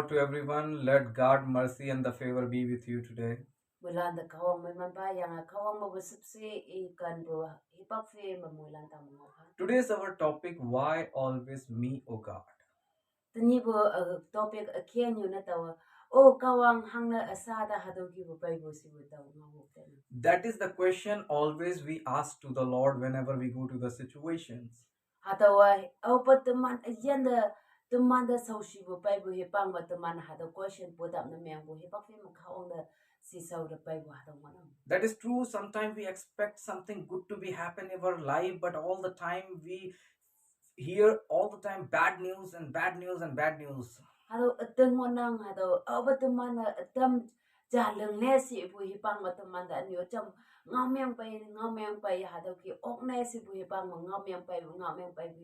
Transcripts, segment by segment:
God to everyone. Let God mercy and the favor be with you today. Mulan da kawang may mabaya kawang mabusipsi ikan bu hipakfi mamulan ta mga ka. Today's our topic, why always me, O God? Tani bu topic akian yun na tawa. O kawang hangna asada hadogi bu bay bu si bu tawa nga. That is the question always we ask to the Lord whenever we go to the situations. Hatawa au pa teman agenda teman da saushi bu bay bu hipang ba teman hada question bu dam na meng bu hipakfi makawang da si sau da bay bu hada manang. That is true. Sometimes we expect something good to be happen in our life, but all the time we hear all the time bad news and bad news and bad news. Hado ateng monang hado au pa teman atam jalang nesi bu hipang ba teman da anyo cham ngameng pai hado ki ok nesi bu hipang ngameng pai bu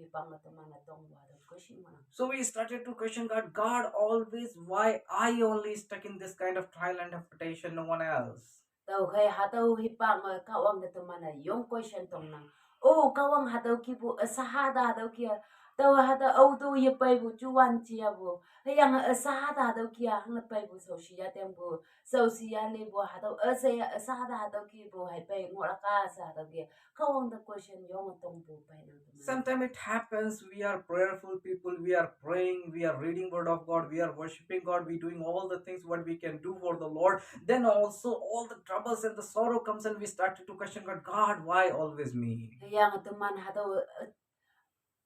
hipang ba teman atong bu hado kushi mana. So we started to question God. God, always why I only stuck in this kind of trial and temptation, no one else. Tau kai hado hipang kawang da teman yung question tong nang. Oh kawang hado ki bu sahada hado ki tau hada au tu ye pai bu chuan chia bu yang sahada hado ki hang pai bu so shi ya tem bu so si ya le bu hado se sahada hado ki bu hai pai ngora ka sa hado ki kawang da question yung tong bu pai nang. Sometimes it happens, we are prayerful people, we are praying, we are reading word of God, we are worshiping God, we doing all the things what we can do for the Lord. Then also all the troubles and the sorrow comes and we started to question God. God, why always me? Yang teman hado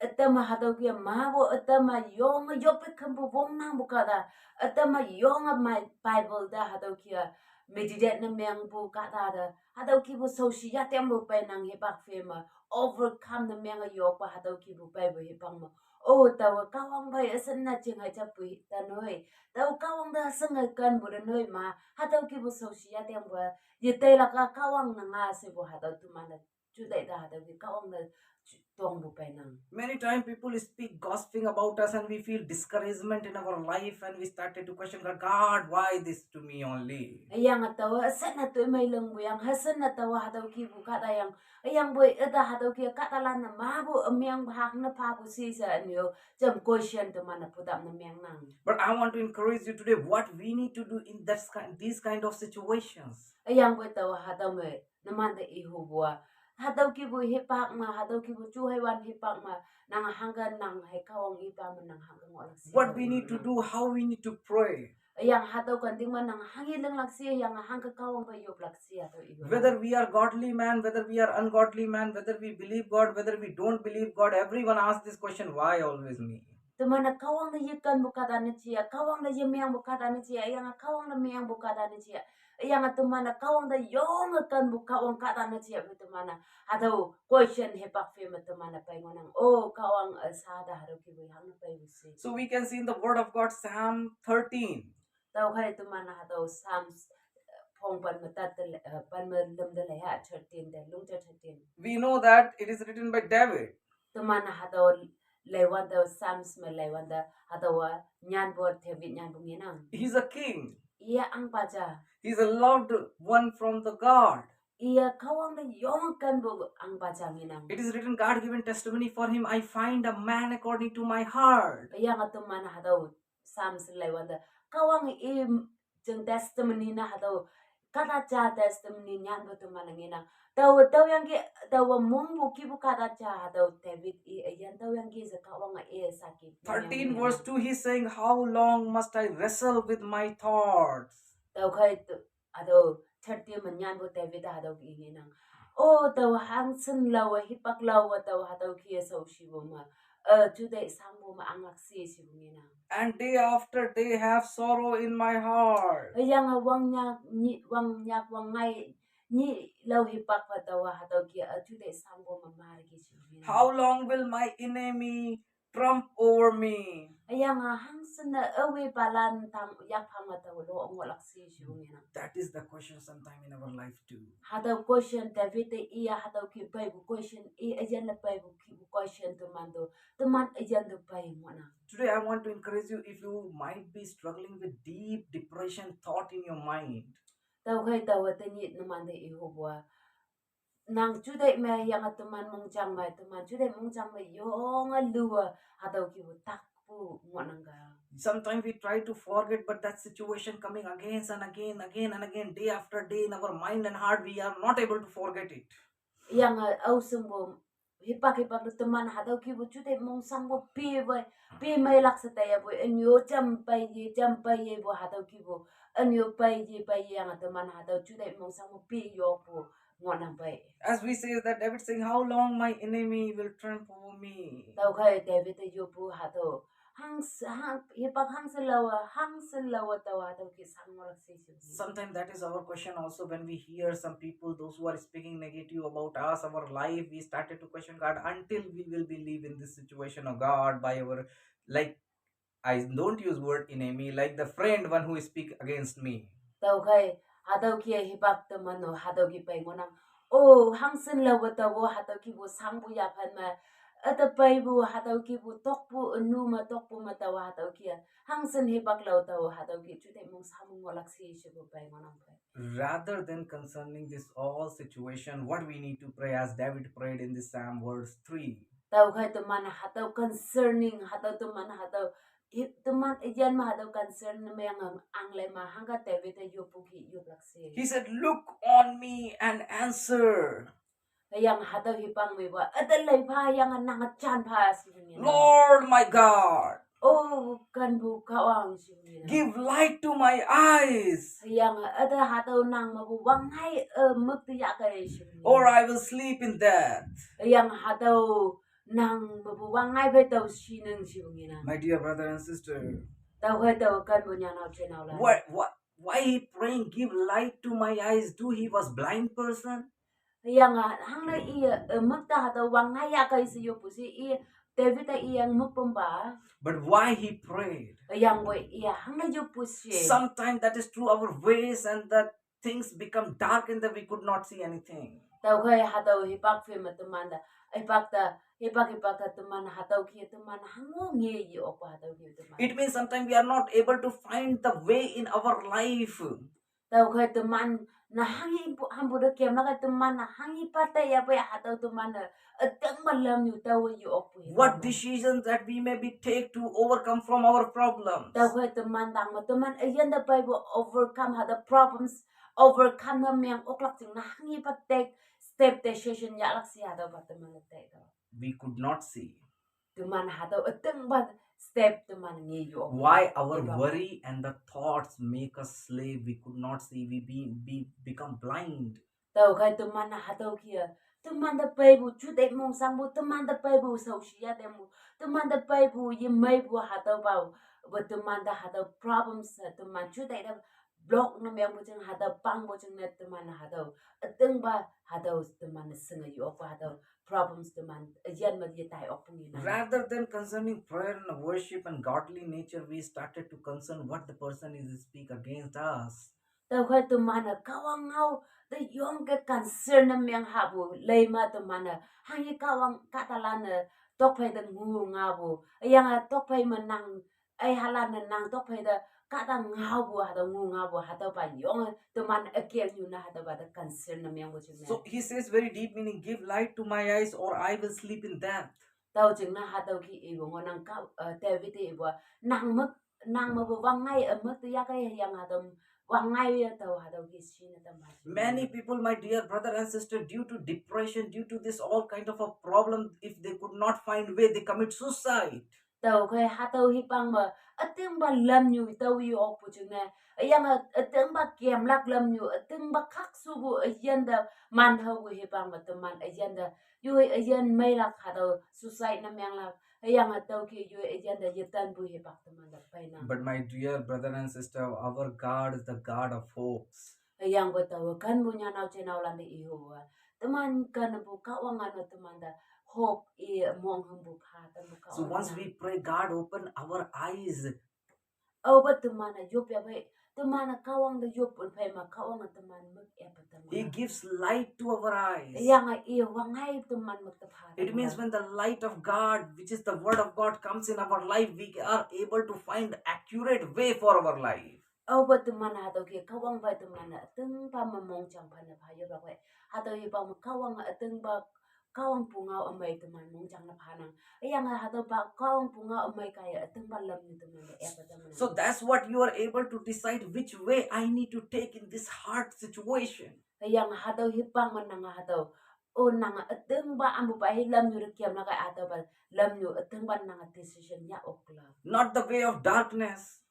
atama hado ki mabo atama yong yope kambu wong nang bukada atama yong my Bible da hado ki meditate na meng bu kata da hado ki bu so shi ya tem bu pai nang he bak fe ma overcome na meng yo pa hado ki bu pai bu he pang ma o tawa kawang bai asan na ching hai chap pu ta noi taw kawang da sang kan bu da noi ma hado ki bu so shi ya tem bu ye te la ka kawang na nga se bu hado tu ma na chu dai da hado ki kawang da tong bu pai nang. Many times people speak gossiping about us and we feel discouragement in our life and we started to question God, God, why this to me only? Ayang atawa asan na to may lang bu yang hasan na tawa hadaw ki bu kata yang ayang boy ada hadaw ki katalan na mabu amyang bahak na pabu si sa anyo jam question to man na putam na miyang nang. But I want to encourage you today what we need to do in these kind of situations. Ayang boy tawa hadaw mo naman da ihu buwa. Hadaw ki bu hipak ma hadaw ki bu chuhay wan hipak ma nang hanggan nang hay kawang ipa man nang hanggang walang siya. What we need to do, how we need to pray. Yang hataw kanting man nang hangin lang laksiya yang hanggang kawang ba yung laksiya to iba. Whether we are godly man, whether we are ungodly man, whether we believe God, whether we don't believe God, everyone asks this question, why always me? Tumana kawang na yikan bukada na siya, kawang na yamiyang bukada na siya, yang kawang na miyang bukada na siya. Yang tumana kawang na yung kan bukawang kata na siya tumana. Hadaw question hepak fe tumana pa ngonang oh kawang sada haro kibuy hang pa yusi. So we can see in the word of God Psalm 13. Taw kay tumana hadaw Psalms phong pan matat pan malam dalay ha 13 de lung 13. We know that it is written by David. Tumana hadaw lewan daw Psalms ma lewan da hadaw nyan bor David nyan bunginang. He's a king. Iya ang paja. He's a loved one from the God. Iya kawang na yung kan bu ang paja nginang. It is written God given testimony for him. I find a man according to my heart. Iya nga tumana hadaw Psalms lewan da kawang jeng testimony na hadaw kata cha testimony nyan bu tumana nginang. Taw yang ki taw mong bu ki bu kata cha hadaw David yan taw yang ki sa kawang sakit. 13 verse 2 he's saying, how long must I wrestle with my thoughts? Taw kay ado 30 man yan bu David hadaw ki nginang. Oh taw hang sen lawa hipak lawa taw hadaw ki sa usibo ma. Today sambo ma ang laksi si nginang. And day after day have sorrow in my heart. Yang wang nyak wang ngay ni law hipak pa tawa hadaw ki today sambo ma mari ki si nginang. How long will my enemy trump over me? Ayang hang sen na awi balan tam yak pang taw lo ang laksi si nginang. That is the question sometime in our life too. Hadaw question David iya hadaw ki Bible question ayan na Bible ki question tumando tuman ayan na Bible mo na. Today I want to encourage you, if you might be struggling with deep depression thought in your mind. Taw kay taw tanit naman de ihubwa. Nang today may yang tuman mong jang may tuman today mong jang may yung luwa hadaw ki takpo mo nang ga. Sometimes we try to forget, but that situation coming again and again, again and again, day after day in our mind and heart, we are not able to forget it. Yang au sumbo hipak lu teman hadau ki bu chute mong sang bo pi mai lak sa taya bo en yo jam pai ye bo hadau ki bo en yo pai ye yang teman hadau chute mong sang bo pi yo bo ngonang pai. As we say that David saying, how long my enemy will trample over me. Tau kai David yo bu hadau hipak hang selawa tau hadau ki sang mo lak si. Sometimes that is our question also when we hear some people, those who are speaking negative about us, our life, we started to question God until we will believe in this situation of God by our, like, I don't use word enemy, like the friend one who speak against me. Tau kai hadau ki hipak teman no hadau ki pai ngonang oh hang selawa tau hadau ki bo sang bu ya pan ma ata pai bu hadau ki bu tok bu nu ma tok bu ma tau hadau ki hang sen hipak lau tau hadau ki chute mong sang ngolak si bu pai ngonang pai. Rather than concerning this all situation, what we need to pray as David prayed in this Psalm verse 3. Tau kai teman hadau concerning hadau teman hadau teman ijan ma hadau concern na may ang lema hangga tevi te yopuki yoplaksi. He said, look on me and answer. Yang hadau hipang mi ba adalay pa yang nangatyan pa si Lord my God, oh kan bu kawang si give light to my eyes, yang ada hadau nang mabuwangay magtiya kay si or I will sleep in death. yang hadau nang mabuwangay ba daw sinang si My dear brother and sister, tau kai tau kan bu nyanaw chenaw la why he praying, give light to my eyes? Do he was blind person? yang hang na iya magta hadau wangay kay si yo pusi iya David iyang magpamba. But why he prayed? Yang boy iya hang na yo pusi. Sometimes that is through our ways and that things become dark and that we could not see anything. Tau kai hadau hipak fe matumanda hipak ta teman hadau ki teman hango nge yi opa hadau ki teman. It means sometimes we are not able to find the way in our life. Tau kai teman na hangi hambu de kem na kai teman na hangi pata ya pa hadau teman na atang malam yu tau yi opa. What decisions that we may be take to overcome from our problems. Tau kai teman tang ma teman ayan da pai overcome the problems overcome na yang oklak ting na hangi pa take step decision ya lak si hadau pa teman take. We could not see. Teman hadau atang ba step teman nge yu opa. Why our worry and the thoughts make us slave? We could not see. We become blind. Tau kai teman hadau kia teman da pai bu chu de mong sang bu teman da pai bu sau shi ya de mu teman da pai bu yi mai bu hadau ba bu teman da hadau problems teman chu de da block na myang bu chang hadau pang bu chang na teman hadau ateng ba hadau teman senga yu opa hadau problems teman yan ma ye tai op ni na. Rather than concerning prayer and worship and godly nature, we started to concern what the person is speak against us. Tau kai teman kawang ngau the yong ke concern na myang habu leima teman hangi kawang katalana tok pai da ngu ngabu yang tok pai menang ai halana nang tok pai da kata ngabu hada ngu ngabu hada pa yong teman again you na hada ba the concern na myang bu chim. So he says very deep meaning, give light to my eyes or I will sleep in death. Tau ching na hada ki ibo ngonang ka David ibo nang ma bu wangai mak tu ya kai yang hada Many people, my dear brother and sister, due to depression, due to this all kind of a problem, if they could not find way, they commit suicide. Tau kai hatau hipang ma ateng ba lam nyu tau yu ok pu chung na yang ateng ba kem lak lam nyu ateng ba khak su bu ayan da man thau bu hipang ma teman ayan da yu ayan mai lak hatau suicide na myang lak yang atau ki yu ayan da yetan bu hipak teman da pai na. But my dear brother and sister, our God is the God of hopes. Yang betul kan punya nau cenau landi ihu teman kan bu kawangan teman da hope mong hembu hatan bu kawangan. So once we pray, God open our eyes. Oh but teman yop ya bai teman kawang da yop pun pai ma kawang teman mek ya teman. He gives light to our eyes. Yang wangai teman mek tepat. It means when the light of God, which is the word of God, comes in our life, we are able to find accurate way for our life. Oh but teman hatau ki kawang bai teman teng pa mamong chang pa na pa yo ba bai hatau hi pa kawang teng ba kawang punga amay tuman mong jang na panang ayang hado ba kawang punga amay kaya ateng balam ni tuman epa tuman. So that's what you are able to decide which way I need to take in this hard situation. Ayang hado hipang man nga hado o nanga ateng ba ambu ba hilam yu rekiam na kay ato ba lam yu ateng ba nanga decision ya okla. Not the way of darkness,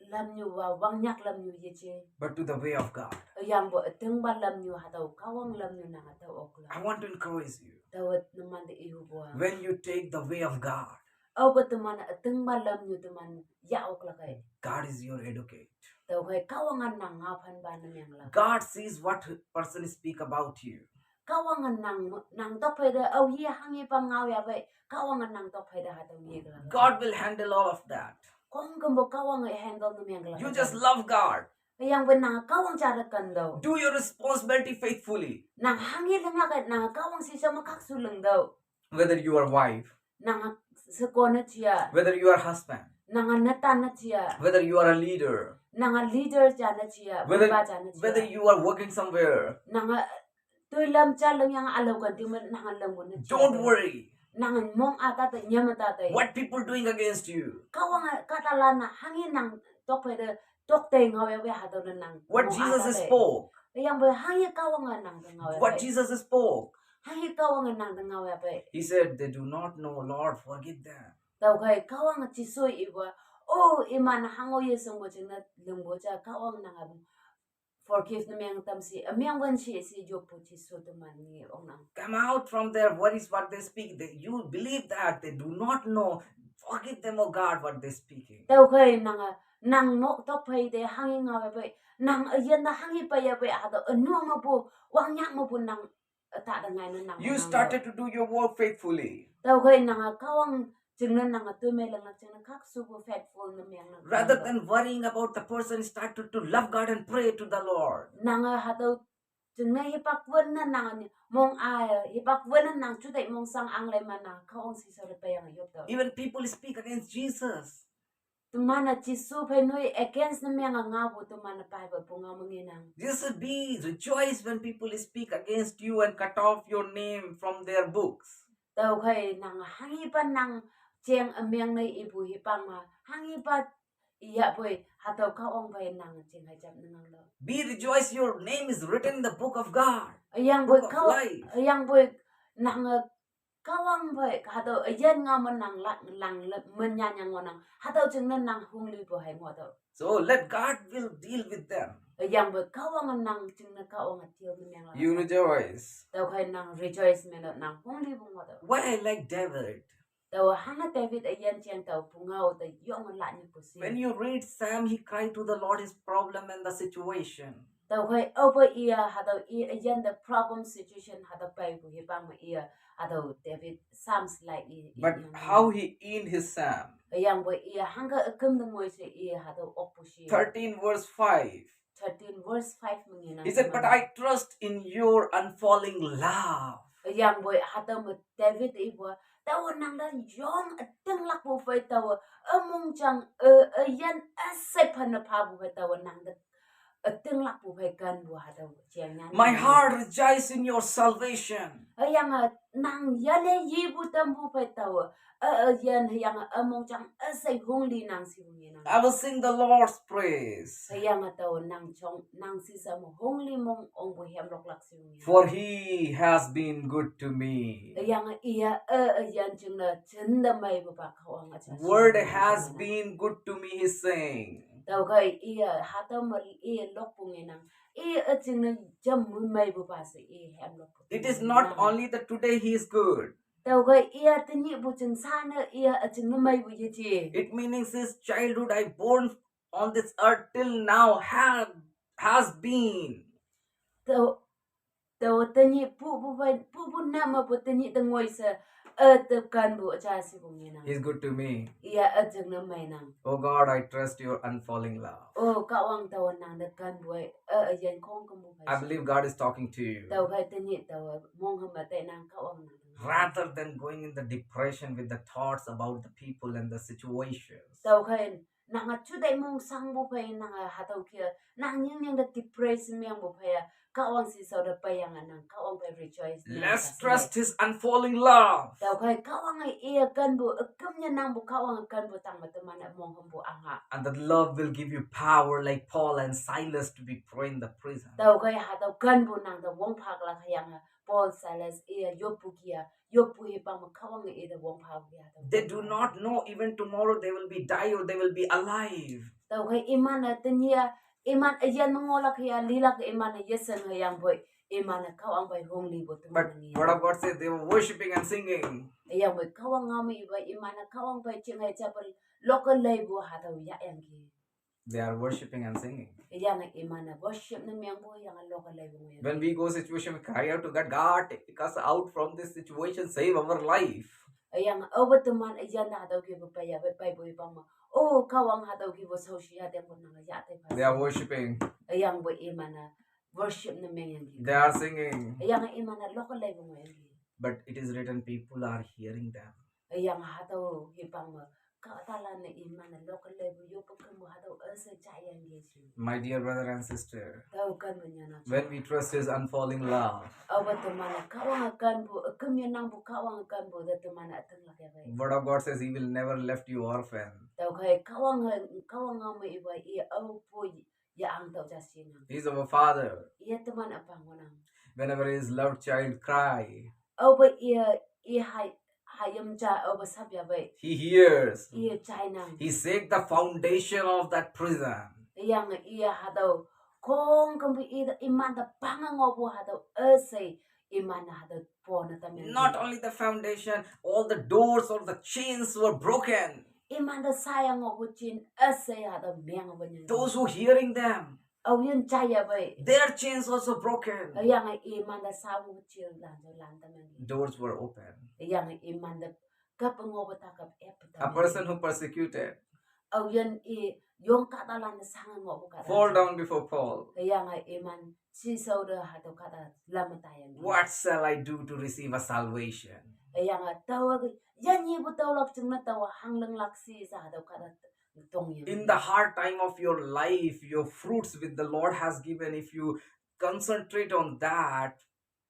Lam yu wa wang nyak lam yu yeche. but to the way of God. Ayang bo ateng ba lam yu hado kawang lam yu nanga to okla. I want to encourage you. Dawat naman de ihu buang. When you take the way of God, Aw ba tuman ateng ba lam yu tuman ya okla kay. God is your advocate. Daw kay kawangan nang ngapan ba namyang la. God sees what person speak about you. Kawangan nang topeda aw ye hangi pa ngaw ya bay kawangan nang topeda hataw ye gala. God will handle all of that. Kung kumbo kawang handle namyang gala. You just love God. Ayang ba nang kawang cara daw. Do your responsibility faithfully. Nang hangi lang nga nang kawang sisa makaksulang daw. Whether you are wife, Nang sekona siya. whether you are husband, Nang natan na siya. whether you are a leader, Nang leader jana siya. whether you are working somewhere. Nang tuilam chalang yang alaw kan di man nang alam mo na. Don't worry Nang mong ata ta nyama tatay. what people doing against you. Kawang katalana hangin nang topeda tokte ngawe we hado na nang. What Jesus spoke. Yang ba hangin kawang nang ngawe. What Jesus spoke. Hangin kawang nang ngawe pa. He said, they do not know, Lord, forgive them. Daw kay kawang chisoy iwa. Oh, iman hango yesong mo jina lumbo ja kawang nang forgive na miyang tamsi. Amiyang wan si jopo chiso tuman ni onang. Come out from there. What is what they speak? You believe that they do not know. Forgive them, oh God, what they speaking. Daw kay nang mo topay de hangin ngawe pa. Nang ayan na hangin pa ya pa ato ano mo po wang nyak mo po nang tada ngay na nang. You started to do your work faithfully. Daw kay nang kawang jingnan nang tumay lang at jingnan kaksubo faithful na miyang nang. Rather than worrying about the person, started to love God and pray to the Lord. Nang hataw jingnan hipakwan na nang mong hipakwan na nang chuday mong sang anglay man na kawang sisari pa yang yop daw. Even people speak against Jesus. Tumana chisu penoy against na miyang ngabo tumana Bible po nga manginang. Just be rejoice when people speak against you and cut off your name from their books. Daw kay nang hangipan nang cheng amyang na ibu hipang hangipat iya boy hataw kaong bay nang cheng hajam nang lo. Be rejoice, your name is written in the book of God. Ayang boy Book of kaw life. ayang boy nang kawang boy hataw ayan nga man nang lang menyanyang nang hataw cheng nang hungli bo hay mo daw. So let God will deal with them. Ayang boy kawang nang cheng na kawang atil menyang. You rejoice. Daw kay nang rejoice men nang hungli bo mo daw. Why I like David? Daw hanga David ayan cheng daw pungaw da yong la ni pusi. When you read Sam, he cried to the Lord his problem and the situation. Daw kay over iya hadaw ayan the problem situation hadaw pay bu hibang ma iya hadaw David Psalms like But how he in his Psalm? ayang boy iya hanga akum the moy se iya hadaw opushi. 13 verse 5. 13 verse 5 mangina. He said, but I trust in your unfailing love. Ayang boy hadaw mo David ibo daw nang da yong ateng lak bu fay daw among jang ayan asepan na pa bu daw nang da ateng lak bu fay kan bu hadaw jeng nan. My heart rejoices in your salvation. Ayang nang yale yibu tambu fay daw ayan yang among jang asay hungli nang si hungli nang. I will sing the Lord's praise. Ayang daw nang chong nang si sa mo hungli mong ong bu hem lok lak si hungli. For he has been good to me. Ayang iya ayan jeng na chenda may bu pa kawang at. Word has been good to me, he's saying. Daw kay iya hataw mo iya lok punginang. Iya jeng na jam may bu pa sa iya hem lok. It is not only that today he is good. Daw kay iya tani bu jeng sana iya jeng na may bu yiti. It means his childhood I born on this earth till now has been. Daw tani pu nama bu tani tengoy sa tekan bu cha si punginang. He's good to me. Iya jeng na may nang. Oh God, I trust your unfailing love. Oh kawang daw nang dekan bu ayan kong kamu. I believe God is talking to you. Daw kay tani daw mong hamate nang kawang nang. Rather than going in the depression with the thoughts about the people and the situations. Daw kay nanga chuday mong sang mo pa nanga hataw kia nang yang da depress miyang mo pa kawang si so da pa yang nang kawang pa rejoice Let's trust His unfailing love. daw kay kawang ay iya kan bu akam nya nang bu kawang kan bu tang mataman mong humbu anga. And that love will give you power like Paul and Silas to be praying in the prison. Daw kay hataw kan bu nang da wong phak la kayang Paul Silas iya yopu kia yopu hipang makawang iya da wong phak kia. They do not know even tomorrow they will be die or they will be alive. Daw kay iman na tanya iman ayan mangolak ya lilak iman na yesen hayang boy iman na kawang bay hong libo But Word of God says they were worshiping and singing. Ayang boy kawang ngami iba iman na kawang bay chingay chapel local label hataw ya yang ki. They are worshiping and singing. Ayang iman na worship na miyang boy yang local label mo. When we go situation, we cry out to God, God, take us out from this situation, save our life. Ayang awat teman ayan na hataw ki bapaya bay boy pang mo. Oh kawang hataw ki bo social ya mo nang ya tay. They are worshiping. Ayang boy iman na worship na miyang ki. They are singing. Ayang iman na local label mo yang. But it is written, people are hearing them. Ayang hataw hipang mo kaatalan na iman na local label yo pagkan mo hataw asa chayang yesu. My dear brother and sister, Daw kan mo niya na. when we trust His unfailing love, Awat teman kawang akan bu kami nang bu kawang akan bu da teman atang laki bay. Word of God says He will never left you orphan. Daw kay kawang mo iba iya aw po ya ang daw jasin. He is our Father. Iya teman apang mo nang. Whenever His loved child cry, Aw ba iya hayam ja aw ba sabya bay. He hears. Iya chay nang. He shake the foundation of that prison. Yang iya hadaw kong kambi ida iman da pangango bu hadaw asay iman na hadaw po na tamen. Not only the foundation, all the doors or the chains were broken. Iman da sayang ngo bu chin asay hadaw miyang ba niya. Those who hearing them, Aw yun chaya bay. their chains also broken. Yang iman da samu chin lan tamen. Doors were open. Yang iman da kapango ba takap epita. A person who persecuted Aw yun yung katalan na sangan ngo bu kata. fall down before Paul. Yang iman si sauda hadaw kata lamatayan. What shall I do to receive a salvation? Yang tawag yan yi bu tawlak chung na tawa hanglang laksi sa hadaw kata tong yan. In the hard time of your life, your fruits with the Lord has given, if you concentrate on that,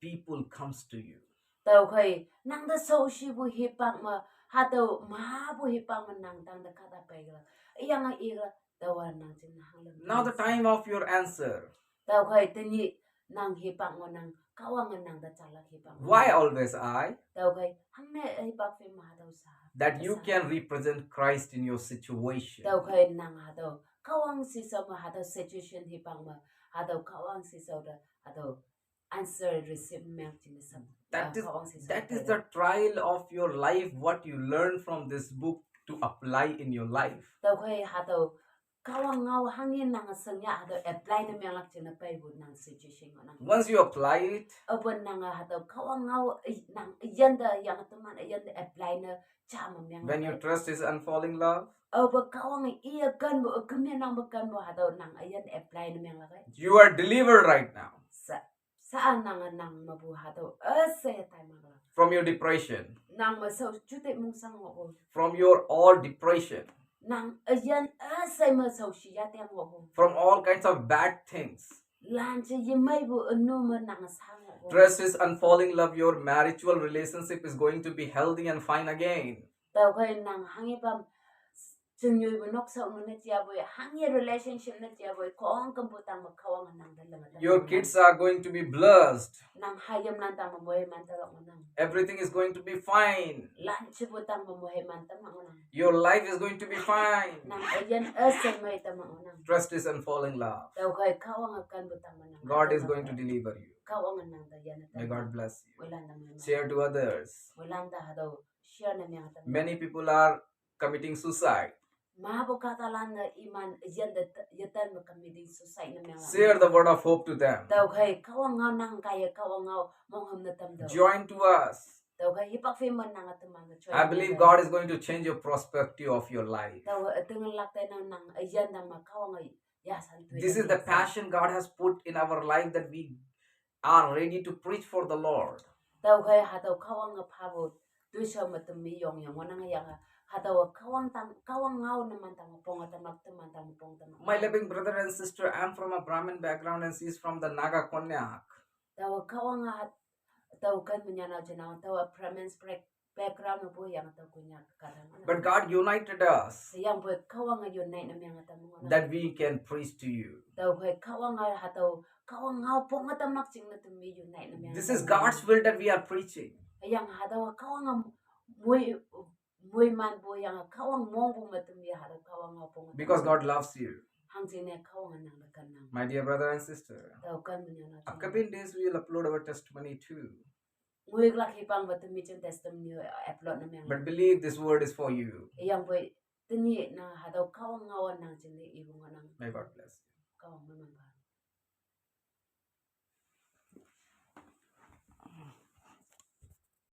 people comes to you. Taw kay nang da so shi bu hipang ma hadaw ma bu hipang ma nang tang da kata payla. Yang ira tawa nang chin hanglang. Now the time of your answer. Taw kay tani nang hipang mo nang kawang nang da chalak hipang. Why always I? Taw kay hangne hipang fe ma hadaw sa. That you can represent Christ in your situation. Taw kay nang hadaw kawang si sa ma hadaw situation hipang ma hadaw kawang si sa da hadaw answer receive melt in the That is the trial of your life, what you learn from this book to apply in your life. Taw kay hadaw kawang ngaw hangin nang sanya hadaw apply na melak chin na pay bu nang situation mo nang. Once you apply it, Abon nang hadaw kawang ngaw nang yanda yang teman yanda apply na chama myang. when you trust His unfailing love, Aba kawang iya kan bu kami nang bakan bu hadaw nang ayan apply na myang lakay. you are delivered right now Saan nang mabu hadaw asay tay mga. from your depression, Nang masaw chute mong sang mo. from your all depression, Nang ayan asay masaw siya tiyang mo. from all kinds of bad things. Lan sa yimay bu ano mo nang sang mo. Trust His unfailing love, your marital relationship is going to be healthy and fine again. Taw kay nang hangipam sunyoy bu nok sa uno na tiya boy hangi relationship na tiya boy ko ang kamputang magkawang nang dalang. Your kids are going to be blessed. Nang hayam nang tang mamuhay man talok mo nang. Everything is going to be fine. Lan sibutang mamuhay man tamang mo nang. Your life is going to be fine. Nang ayan asay may tamang mo nang. Trust His unfailing love. Taw kay kawang akan butang mo nang. God is going to deliver you. Kawang nang dayan na. May God bless you. Wala nang. Share to others. Wala nang hadaw share na miya tamang. Many people are committing suicide. Mahabo katalan na iman yan yatan makamiding susay na mga. Share the word of hope to them. Daw kay kawang nga nang kaya kawang nga mongham na tamdaw. Join to us. Daw kay hipag-fiman na nga tamang. I believe God is going to change your perspective of your life. Daw atungan laktay nang ayan nang makawang ay yasan. This is the passion God has put in our life, that we are ready to preach for the Lord. Daw kay hataw kawang nga pabot. Tuisa matumiyong yung wanang yang hadawa kawang ngau naman tama pong atamak teman tama pong tamak. My loving brother and sister, I'm from a Brahmin background and she's from the Naga Konyak. Tawa kawang tahu kan menyana jenang tawa Brahmins background po yang tahu kunya karang. But God united us Yang po kawang unite na mga tamu. that we can preach to you. Tahu po kawang hataw kawang ngau pong atamak sing na tumi unite na mga. This is God's will that we are preaching. Yang hadawa kawang muy man po yang kawang mong po matumi hadaw kawang ngau pong. Because God loves you. My dear brother and sister, upcoming days we will upload our testimony too. But believe this word is for you. May God bless you.